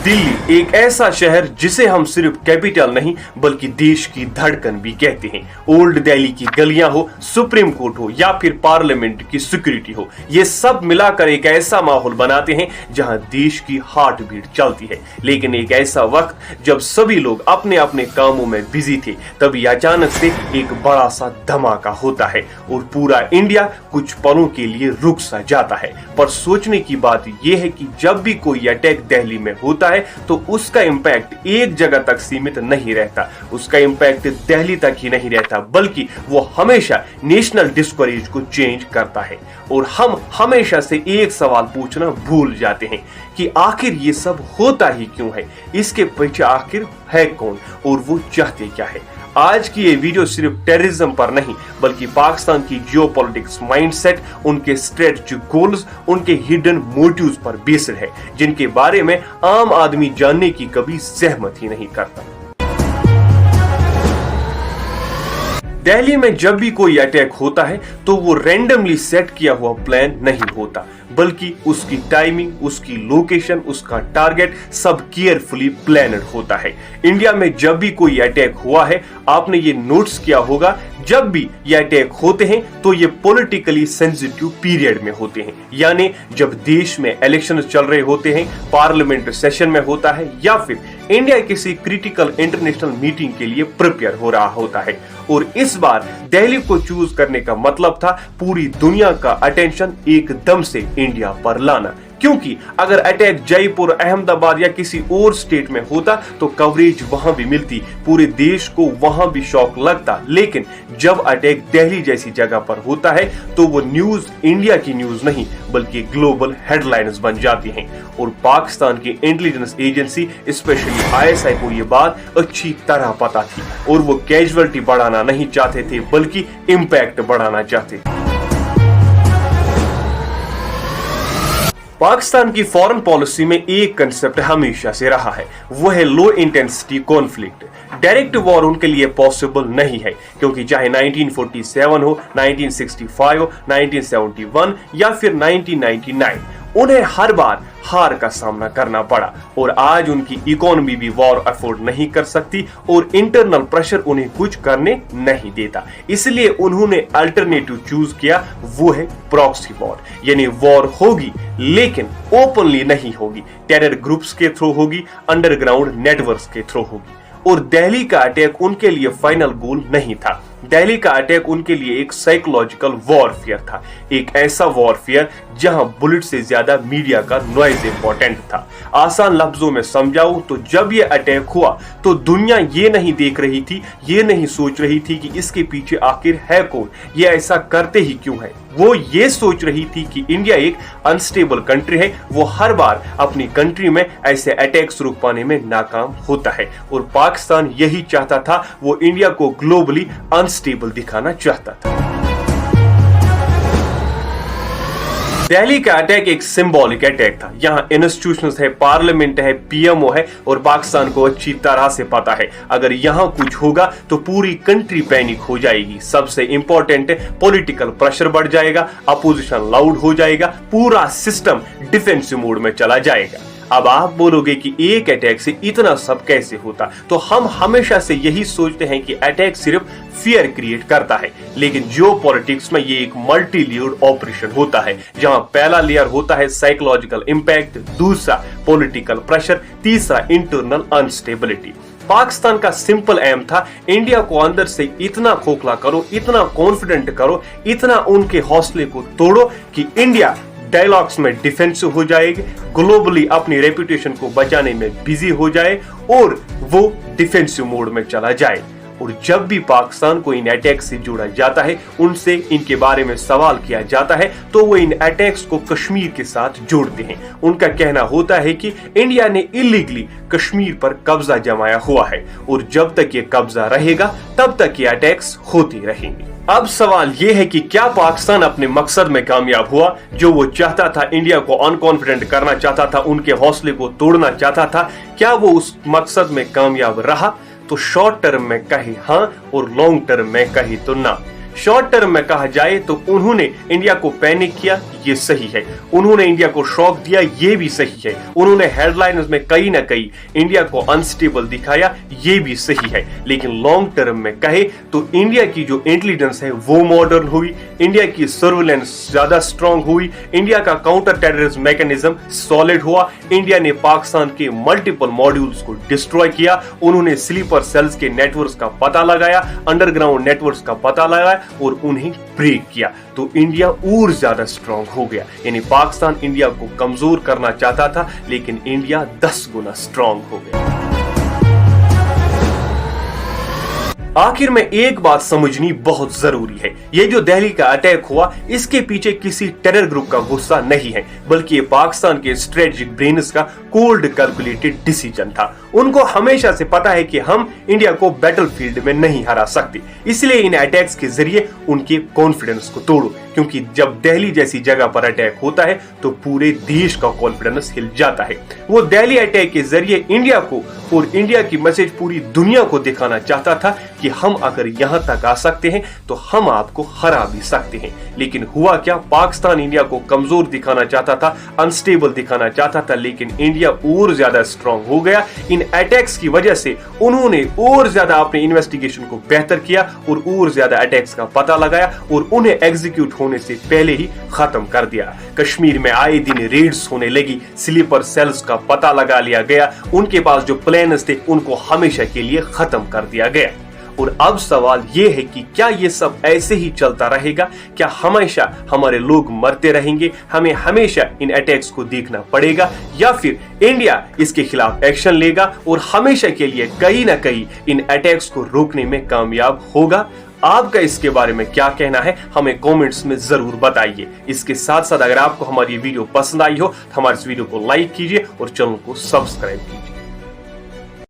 दिल्ली एक ऐसा शहर जिसे हम सिर्फ कैपिटल नहीं बल्कि देश की धड़कन भी कहते हैं। ओल्ड दिल्ली की गलियां हो, सुप्रीम कोर्ट हो या फिर पार्लियामेंट की सिक्योरिटी हो, ये सब मिलाकर एक ऐसा माहौल बनाते हैं जहां देश की हार्ट बीट चलती है। लेकिन एक ऐसा वक्त जब सभी लोग अपने अपने कामों में बिजी थे, तभी अचानक से एक बड़ा सा धमाका होता है और पूरा इंडिया कुछ पलों के लिए रुक सा जाता है। पर सोचने की बात यह है कि जब भी कोई अटैक दिल्ली में होता है तो उसका इंपैक्ट एक जगह तक सीमित नहीं रहता, उसका इंपैक्ट दिल्ली तक ही नहीं रहता बल्कि वो हमेशा नेशनल डिस्कोरेज को चेंज करता है। और हम हमेशा से एक सवाल पूछना भूल जाते हैं कि आखिर ये सब होता ही क्यों है, इसके पीछे आखिर है कौन और वो चाहते क्या है। आज की ये वीडियो सिर्फ टेररिज्म पर नहीं बल्कि पाकिस्तान की जियोपॉलिटिक्स माइंडसेट, उनके स्ट्रेटेजिक गोल्स, उनके हिडन मोटिव्स पर बेस्ड है, जिनके बारे में आम आदमी जानने की कभी सहमत ही नहीं करता। दिल्ली में जब भी कोई अटैक होता है तो वो रैंडमली सेट किया हुआ प्लान नहीं होता बल्कि उसकी टाइमिंग, उसकी लोकेशन, उसका टारगेट सब केयरफुली प्लानड होता है। इंडिया में जब भी कोई अटैक हुआ है, आपने ये नोट्स किया होगा, जब भी ये अटैक होते हैं तो ये पॉलिटिकली सेंसिटिव पीरियड में होते हैं, यानी जब देश में इलेक्शन चल रहे होते हैं, पार्लियामेंट सेशन में होता है या फिर इंडिया किसी क्रिटिकल इंटरनेशनल मीटिंग के लिए प्रिपेयर हो रहा होता है। और इस बार दिल्ली को चूज करने का मतलब था पूरी दुनिया का अटेंशन एकदम से इंडिया पर लाना, क्योंकि अगर अटैक जयपुर, अहमदाबाद या किसी और स्टेट में होता तो कवरेज वहां भी मिलती, पूरे देश को वहां भी शॉक लगता। लेकिन जब अटैक दिल्ली जैसी जगह पर होता है तो वो न्यूज इंडिया की न्यूज नहीं बल्कि ग्लोबल हेडलाइंस बन जाती हैं। और पाकिस्तान की इंटेलिजेंस एजेंसी स्पेशली ISI को ये बात अच्छी तरह पता थी और वो कैजुअलिटी बढ़ाना नहीं चाहते थे बल्कि इंपैक्ट बढ़ाना चाहते थे। पाकिस्तान की फॉरेन पॉलिसी में एक कंसेप्ट हमेशा से रहा है, वो है low intensity conflict. Direct war उनके लिए पॉसिबल नहीं है, क्योंकि चाहे 1947 हो, 1965 हो, 1971 या फिर 1999, उन्हें हर बार हार का सामना करना पड़ा और आज उनकी इकोनॉमी भी वॉर अफोर्ड नहीं कर सकती और इंटरनल प्रेशर उन्हें कुछ करने नहीं देता। इसलिए उन्होंने अल्टरनेटिव चूज किया, वो है प्रॉक्सी वॉर, यानी वॉर होगी लेकिन ओपनली नहीं होगी, टेरर ग्रुप्स के थ्रू होगी, अंडरग्राउंड नेटवर्क्स के थ्रू होगी। और दिल्ली का अटैक उनके लिए फाइनल गोल नहीं था, दिल्ली का अटैक उनके लिए एक साइकोलॉजिकल वॉरफेयर था, एक ऐसा वॉरफेयर जहां बुलेट से ज्यादा मीडिया का नॉइज इंपॉर्टेंट था। आसान लफ्जों में समझाऊं तो जब ये अटैक हुआ तो दुनिया ये नहीं देख रही थी, ये नहीं सोच रही थी कि इसके पीछे आखिर है कौन, ये ऐसा करते ही क्यों है। वो ये सोच रही थी कि इंडिया एक अनस्टेबल कंट्री है, वो हर बार अपनी कंट्री में ऐसे अटैक्स रोक पाने में नाकाम होता है और पाकिस्तान यही चाहता था, वो इंडिया को ग्लोबली अनस्टेबल दिखाना चाहता था। दिल्ली का अटैक एक सिंबॉलिक अटैक था। यहाँ इंस्टीट्यूशंस है, पार्लियामेंट है, PMO है और पाकिस्तान को अच्छी तरह से पता है अगर यहाँ कुछ होगा तो पूरी कंट्री पैनिक हो जाएगी। सबसे इंपॉर्टेंट है, पॉलिटिकल प्रेशर बढ़ जाएगा, अपोजिशन लाउड हो जाएगा, पूरा सिस्टम डिफेंसिव मोड में चला जाएगा। अब आप बोलोगे कि एक अटैक से इतना सब कैसे होता, तो हम हमेशा से यही सोचते हैं कि अटैक सिर्फ फियर क्रिएट करता है, लेकिन जियोपॉलिटिक्स में ये एक मल्टी लेयर्ड ऑपरेशन होता है, जहां पहला लेयर होता है साइकोलॉजिकल इंपैक्ट, दूसरा पॉलिटिकल प्रेशर, तीसरा इंटरनल अनस्टेबिलिटी। पाकिस्तान का सिंपल एम था, इंडिया को अंदर से इतना खोखला करो, इतना कॉन्फिडेंट करो, इतना उनके हौसले को तोड़ो कि इंडिया डायलॉग्स में डिफेंसिव हो जाएगी, ग्लोबली अपनी रेपुटेशन को बचाने में बिजी हो जाए और वो डिफेंसिव मोड में चला जाए। और जब भी पाकिस्तान को इन अटैक से जोड़ा जाता है, उनसे इनके बारे में सवाल किया जाता है, तो वो इन अटैक्स को कश्मीर के साथ जोड़ते हैं। उनका कहना होता है कि इंडिया ने इलीगली कश्मीर पर कब्जा जमाया हुआ है और जब तक ये कब्जा रहेगा तब तक ये अटैक्स होते रहेंगे। अब सवाल ये है कि क्या पाकिस्तान अपने मकसद में कामयाब हुआ, जो वो चाहता था, इंडिया को अनकॉन्फिडेंट करना चाहता था, उनके हौसले को तोड़ना चाहता था, क्या वो उस मकसद में कामयाब रहा? तो शॉर्ट टर्म में कहे हाँ और लॉन्ग टर्म में कहे तो ना। शॉर्ट टर्म में कहा जाए तो उन्होंने इंडिया को पैनिक किया, ये सही है, उन्होंने इंडिया को शॉक दिया ये भी सही है, उन्होंने हेडलाइंस में कहीं ना कहीं इंडिया को अनस्टेबल दिखाया ये भी सही है, लेकिन लॉन्ग टर्म में कहे तो इंडिया की जो इंटेलिजेंस है वो मॉडर्न हुई, इंडिया की सर्विलेंस ज्यादा स्ट्रांग हुई, इंडिया का काउंटर टेररिज्म मैकेनिज्म सॉलिड हुआ, इंडिया ने पाकिस्तान के मल्टीपल मॉड्यूल्स को डिस्ट्रॉय किया, उन्होंने स्लीपर सेल्स के नेटवर्क्स का पता लगाया, अंडरग्राउंड नेटवर्क्स का पता लगाया और उन्हें ब्रेक किया, तो इंडिया और ज्यादा स्ट्रांग हो गया। यानी पाकिस्तान इंडिया को कमजोर करना चाहता था, लेकिन इंडिया 10 गुना स्ट्रांग हो गया। आखिर में एक बात समझनी बहुत जरूरी है, ये जो दिल्ली का अटैक हुआ इसके पीछे किसी टेरर ग्रुप का गुस्सा नहीं है, बल्कि ये पाकिस्तान के स्ट्रेटेजिक ब्रेन्स का कोल्ड कैलकुलेटेड डिसीजन था। उनको हमेशा से पता है कि हम इंडिया को बैटलफील्ड में नहीं हरा सकते, इसलिए इन अटैक्स के जरिए उनके कॉन्फिडेंस को तोड़ो, क्योंकि जब दिल्ली जैसी जगह पर अटैक होता है तो पूरे देश का कॉन्फिडेंस हिल जाता है। वो दिल्ली अटैक के जरिए इंडिया को और इंडिया की मैसेज पूरी दुनिया को दिखाना चाहता था कि हम अगर यहां तक आ सकते हैं तो हम आपको हरा भी सकते हैं। लेकिन हुआ क्या, पाकिस्तान इंडिया को कमजोर दिखाना चाहता था, अनस्टेबल दिखाना चाहता था, लेकिन इंडिया और ज्यादा स्ट्रांग हो गया। इन अटैक्स की वजह से उन्होंने और ज्यादा अपने इन्वेस्टिगेशन को बेहतर किया और ज्यादा अटैक्स का पता लगाया और उन्हें एग्जीक्यूट होने से पहले ही खत्म कर दिया। कश्मीर में आए दिन रेड्स होने लगी, स्लीपर सेल्स का पता लगा लिया गया, उनके पास जो प्लान्स थे उनको हमेशा के लिए खत्म कर दिया गया। और अब सवाल ये है कि क्या ये सब ऐसे ही चलता रहेगा? क्या हमेशा हमारे लोग मरते रहेंगे, हमें हमेशा इन अटैक्स को देखना पड़ेगा, या फिर इंडिया इसके खिलाफ एक्शन लेगा और हमेशा के लिए कहीं ना कहीं इन अटैक्स को रोकने में कामयाब होगा? आपका इसके बारे में क्या कहना है हमें कमेंट्स में जरूर बताइए। इसके साथ साथ अगर आपको हमारी वीडियो पसंद आई हो तो हमारे इस वीडियो को लाइक कीजिए और चैनल को सब्सक्राइब कीजिए।